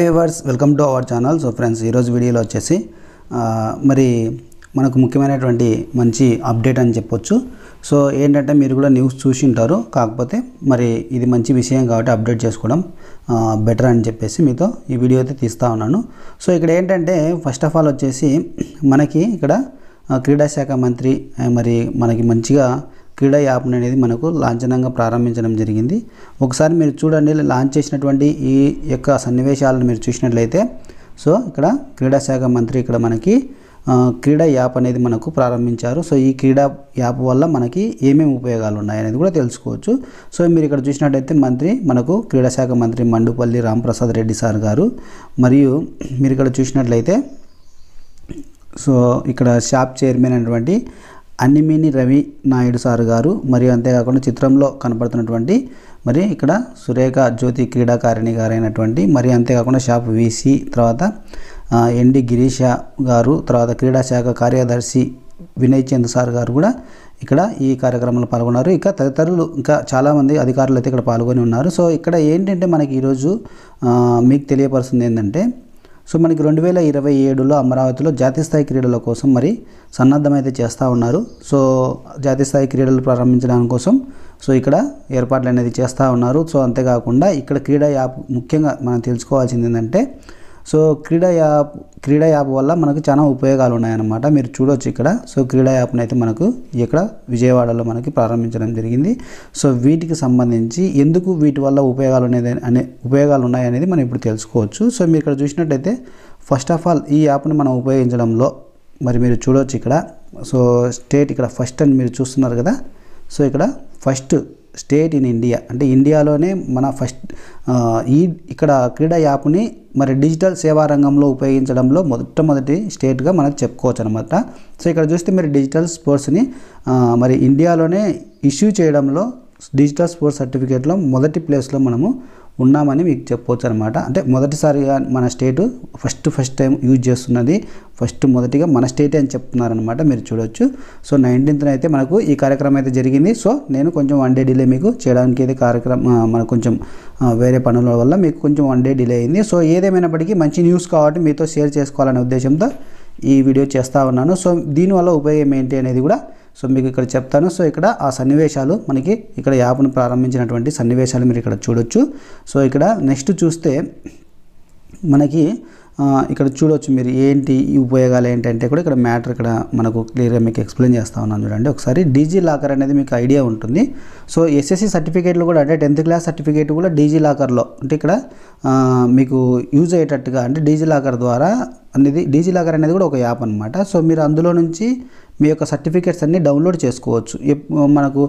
Viewers welcome to our channel. So friends, ఈరోజు వీడియోలో వచ్చేసి మరి మనకు ముఖ్యమైనటువంటి మంచి అప్డేట్ అని చెప్పొచ్చు. సో ఏంటంటే మీరు కూడా న్యూస్ చూసి ఉంటారు, కాకపోతే మరి ఇది మంచి విషయం కాబట్టి అప్డేట్ చేసుకోవడం బెటర్ అని చెప్పేసి మీతో ఈ వీడియో అయితే తీస్తూ ఉన్నాను. సో ఇక్కడ ఏంటంటే ఫస్ట్ ఆఫ్ ఆల్ వచ్చేసి మనకి ఇక్కడ క్రీడా శాఖ మంత్రి మరి మనకి మంచిగా క్రీడా యాప్ అనేది మనకు లాంఛనంగా ప్రారంభించడం జరిగింది. ఒకసారి మీరు చూడండి, లాంచ్ చేసినటువంటి ఈ యొక్క సన్నివేశాలను మీరు చూసినట్లయితే సో ఇక్కడ క్రీడా శాఖ మంత్రి ఇక్కడ మనకి క్రీడా యాప్ అనేది మనకు ప్రారంభించారు. సో ఈ క్రీడా యాప్ వల్ల మనకి ఏమేమి ఉపయోగాలు ఉన్నాయనేది కూడా తెలుసుకోవచ్చు. సో మీరు ఇక్కడ చూసినట్లయితే మంత్రి మనకు క్రీడా శాఖ మంత్రి మండుపల్లి రాంప్రసాద్ రెడ్డి సార్ గారు, మరియు మీరు ఇక్కడ చూసినట్లయితే సో ఇక్కడ షాప్ చైర్మన్ అయినటువంటి అన్నిమేని రవి నాయుడు సార్ గారు, మరియు అంతేకాకుండా చిత్రంలో కనపడుతున్నటువంటి మరి ఇక్కడ సురేఖ జ్యోతి క్రీడాకారిణి గారైనటువంటి, మరి అంతేకాకుండా షాప్ వీసీ, తర్వాత ఎన్డి గిరీష గారు, తర్వాత క్రీడా శాఖ కార్యదర్శి వినయ్ చంద్ సార్ గారు కూడా ఇక్కడ ఈ కార్యక్రమంలో పాల్గొన్నారు. ఇక తదితరులు ఇంకా చాలామంది అధికారులు అయితే ఇక్కడ పాల్గొని ఉన్నారు. సో ఇక్కడ ఏంటంటే మనకి ఈరోజు మీకు తెలియపరుస్తుంది ఏంటంటే సో మనకి 2027లో అమరావతిలో జాతీయ స్థాయి క్రీడల కోసం మరి సన్నద్ధమైతే చేస్తూ ఉన్నారు. సో జాతీయ స్థాయి క్రీడలు ప్రారంభించడానికి కోసం సో ఇక్కడ ఏర్పాట్లు అనేది చేస్తూ ఉన్నారు. సో అంతేకాకుండా ఇక్కడ క్రీడా యాప్ ముఖ్యంగా మనం తెలుసుకోవాల్సింది ఏంటంటే సో క్రీడా యాప్ వల్ల మనకు చాలా ఉపయోగాలు ఉన్నాయన్నమాట. మీరు చూడవచ్చు ఇక్కడ. సో క్రీడా యాప్ని అయితే మనకు ఇక్కడ విజయవాడలో మనకి ప్రారంభించడం జరిగింది. సో వీటికి సంబంధించి ఎందుకు వీటి వల్ల ఉపయోగాలు ఉన్నాయనేది మనం ఇప్పుడు తెలుసుకోవచ్చు. సో మీరు ఇక్కడ చూసినట్టయితే ఫస్ట్ ఆఫ్ ఆల్ ఈ యాప్ని మనం ఉపయోగించడంలో మరి మీరు చూడవచ్చు ఇక్కడ. సో స్టేట్ ఇక్కడ ఫస్ట్ అని మీరు చూస్తున్నారు కదా. సో ఇక్కడ ఫస్ట్ స్టేట్ ఇన్ ఇండియా, అంటే ఇండియాలోనే మన ఫస్ట్ ఇక్కడ క్రీడా యాప్ని మరి డిజిటల్ సేవా రంగంలో ఉపయోగించడంలో మొట్టమొదటి స్టేట్గా మనం చెప్పుకోవచ్చు అనమాట. సో ఇక్కడ చూస్తే మీరు డిజిటల్ స్పోర్ట్స్ని మరి ఇండియాలోనే ఇష్యూ చేయడంలో డిజిటల్ స్పోర్ట్స్ సర్టిఫికేట్లో మొదటి ప్లేస్లో మనము ఉన్నామని మీకు చెప్పవచ్చు అనమాట. అంటే మొదటిసారిగా మన స్టేటు ఫస్ట్ టైం యూజ్ చేస్తున్నది మొదటిగా మన స్టేటే అని చెప్తున్నారనమాట. మీరు చూడొచ్చు. సో 19th అయితే మనకు ఈ కార్యక్రమం అయితే జరిగింది. సో నేను కొంచెం 1 day డిలే మీకు చేయడానికి అయితే కార్యక్రమం మనకు కొంచెం వేరే పనుల వల్ల మీకు కొంచెం 1 day డిలే అయింది. సో ఏదేమైనప్పటికీ మంచి న్యూస్ కాబట్టి మీతో షేర్ చేసుకోవాలనే ఉద్దేశంతో ఈ వీడియో చేస్తూ ఉన్నాను. సో దీనివల్ల ఉపయోగం ఏంటి అనేది కూడా సో మీకు ఇక్కడ చెప్తాను. సో ఇక్కడ ఆ సన్నివేశాలు మనకి ఇక్కడ యాప్ను ప్రారంభించినటువంటి సన్నివేశాలు మీరు ఇక్కడ చూడొచ్చు. సో ఇక్కడ నెక్స్ట్ చూస్తే మనకి ఇక్కడ చూడవచ్చు మీరు ఏంటి ఈ ఉపయోగాలు ఏంటంటే కూడా ఇక్కడ మ్యాటర్ ఇక్కడ మనకు క్లియర్గా మీకు ఎక్స్ప్లెయిన్ చేస్తూ ఉన్నాను. చూడండి ఒకసారి. డీజీ లాకర్ అనేది మీకు ఐడియా ఉంటుంది. సో ఎస్ఎస్సి సర్టిఫికేట్లు కూడా అంటే 10th క్లాస్ సర్టిఫికేట్ కూడా డీజీ లాకర్లో అంటే ఇక్కడ మీకు యూజ్ అయ్యేటట్టుగా అంటే డీజీ లాకర్ ద్వారా అనేది డీజీ లాకర్ అనేది కూడా ఒక యాప్ అనమాట. సో మీరు అందులో నుంచి మీ యొక్క సర్టిఫికేట్స్ అన్నీ డౌన్లోడ్ చేసుకోవచ్చు. మనకు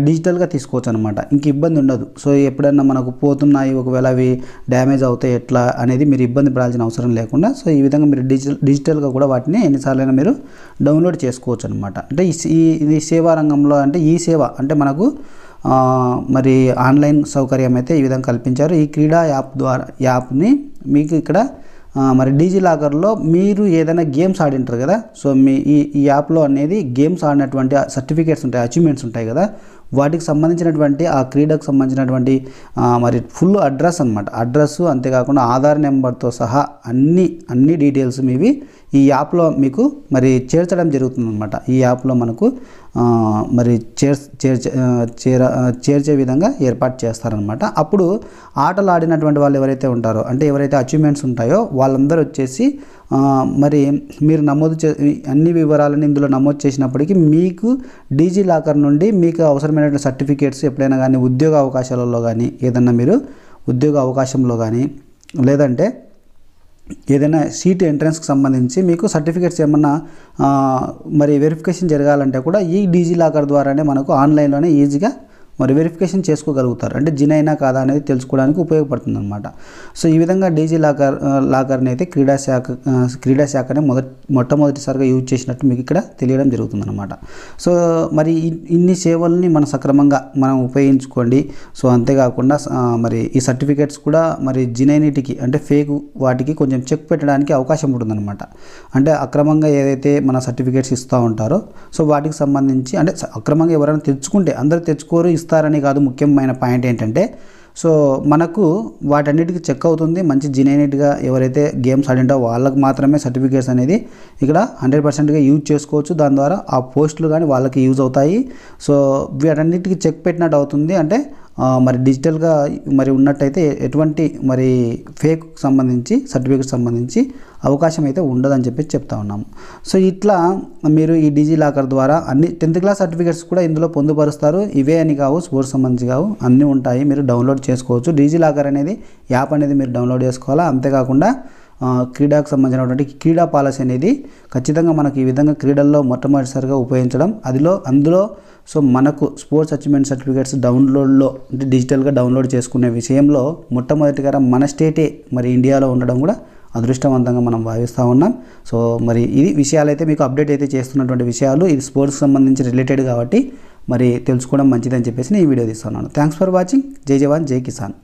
డిజిటల్గా తీసుకోవచ్చు అనమాట. ఇంక ఇబ్బంది ఉండదు. సో ఎప్పుడన్నా మనకు పోతున్నాయి, ఒకవేళ అవి డ్యామేజ్ అవుతాయి ఎట్లా అనేది మీరు ఇబ్బంది పడాల్సిన అవసరం లేకుండా సో ఈ విధంగా మీరు డిజిటల్గా కూడా వాటిని ఎన్నిసార్లైనా మీరు డౌన్లోడ్ చేసుకోవచ్చు అనమాట. అంటే ఇది సేవా రంగంలో అంటే ఈ సేవ అంటే మనకు మరి ఆన్లైన్ సౌకర్యం అయితే ఈ విధంగా కల్పించారు. ఈ క్రీడా యాప్ని మీకు ఇక్కడ మరి డీజీ లాకర్లో మీరు ఏదైనా గేమ్స్ ఆడింటారు కదా. సో మీ ఈ యాప్లో అనేది గేమ్స్ ఆడినటువంటి సర్టిఫికేట్స్ ఉంటాయి, అచీవ్మెంట్స్ ఉంటాయి కదా, వాటికి సంబంధించినటువంటి ఆ క్రీడకు సంబంధించినటువంటి మరి ఫుల్ అడ్రస్ అనమాట. అడ్రస్ అంతేకాకుండా ఆధార్ నెంబర్తో సహా అన్ని డీటెయిల్స్ మీవి ఈ యాప్లో మీకు మరి చేర్చడం జరుగుతుంది అనమాట. ఈ యాప్లో మనకు మరి చేర్చే విధంగా ఏర్పాటు చేస్తారనమాట. అప్పుడు ఆటలు ఆడినటువంటి వాళ్ళు ఎవరైతే ఉంటారో అంటే ఎవరైతే అచీవ్మెంట్స్ ఉంటాయో వాళ్ళందరూ వచ్చేసి మరి మీరు అన్ని వివరాలను ఇందులో నమోదు చేసినప్పటికీ మీకు డీజీ లాకర్ నుండి మీకు అవసరమైనటువంటి సర్టిఫికేట్స్ ఎప్పుడైనా కానీ ఉద్యోగ అవకాశాలలో కానీ ఏదన్నా మీరు ఉద్యోగ అవకాశంలో కానీ లేదంటే ఏదైనా సీట్ ఎంట్రన్స్కి సంబంధించి మీకు సర్టిఫికేట్స్ ఏమన్నా మరి వెరిఫికేషన్ జరగాలంటే కూడా ఈ డీజీ లాకర్ ద్వారానే మనకు ఆన్లైన్లోనే ఈజీగా మరి వెరిఫికేషన్ చేసుకోగలుగుతారు. అంటే జినైనా కాదా అనేది తెలుసుకోవడానికి ఉపయోగపడుతుంది అనమాట. సో ఈ విధంగా డీజీ లాకర్ని అయితే క్రీడా శాఖనే మొట్టమొదటిసారిగా యూజ్ చేసినట్టు మీకు ఇక్కడ తెలియడం జరుగుతుందన్నమాట. సో మరి ఇన్ని సేవల్ని మనం సక్రమంగా మనం ఉపయోగించుకోండి. సో అంతేకాకుండా మరి ఈ సర్టిఫికేట్స్ కూడా మరి జినైనిటీకి అంటే ఫేక్ వాటికి కొంచెం చెక్ పెట్టడానికి అవకాశం ఉంటుందన్నమాట. అంటే అక్రమంగా ఏదైతే మన సర్టిఫికేట్స్ ఇస్తూ ఉంటారో సో వాటికి సంబంధించి అంటే అక్రమంగా ఎవరైనా తెచ్చుకుంటే అందరూ తెచ్చుకోరు ఇస్తారని కాదు. ముఖ్యమైన పాయింట్ ఏంటంటే సో మనకు వాటన్నిటికీ చెక్ అవుతుంది. మంచి జెన్యూన్గా ఎవరైతే గేమ్స్ ఆడింటారో వాళ్ళకి మాత్రమే సర్టిఫికేట్స్ అనేది ఇక్కడ 100%గా యూజ్ చేసుకోవచ్చు. దాని ద్వారా ఆ పోస్టులు కానీ వాళ్ళకి యూజ్ అవుతాయి. సో వీటన్నిటికీ చెక్ పెట్టినట్టు అవుతుంది. అంటే మరి డిజిటల్గా మరి ఉన్నట్టయితే ఎటువంటి మరి ఫేక్ సంబంధించి సర్టిఫికేట్ సంబంధించి అవకాశం అయితే ఉండదని చెప్పి చెప్తా ఉన్నాము. సో ఇట్లా మీరు ఈ డిజిలాకర్ ద్వారా అన్ని 10th క్లాస్ సర్టిఫికేట్స్ కూడా ఇందులో పొందుపరుస్తారు. ఇవే అని కావు, స్పోర్ట్స్ సంబంధించి కావు, అన్నీ ఉంటాయి. మీరు డౌన్లోడ్ చేసుకోవచ్చు. డిజిలాకర్ అనేది యాప్ అనేది మీరు డౌన్లోడ్ చేసుకోవాలా. అంతేకాకుండా క్రీడాకు సంబంధించినటువంటి క్రీడా పాలసీ అనేది ఖచ్చితంగా మనకు ఈ విధంగా క్రీడల్లో మొట్టమొదటిసారిగా ఉపయోగించడం అందులో సో మనకు స్పోర్ట్స్ అచీవ్మెంట్ సర్టిఫికేట్స్ డౌన్లోడ్లో అంటే డిజిటల్గా డౌన్లోడ్ చేసుకునే విషయంలో మొట్టమొదటిగా మన స్టేటే మరి ఇండియాలో ఉండడం కూడా అదృష్టవంతంగా మనం భావిస్తూ ఉన్నాం. సో మరి ఇది విషయాలైతే మీకు అప్డేట్ అయితే చేస్తున్నటువంటి విషయాలు. ఇది స్పోర్ట్స్కి సంబంధించి రిలేటెడ్ కాబట్టి మరి తెలుసుకోవడం మంచిదని చెప్పేసి నేను ఈ వీడియో తీస్తున్నాను. Thanks for watching. జై జవాన్ జై కిసాన్.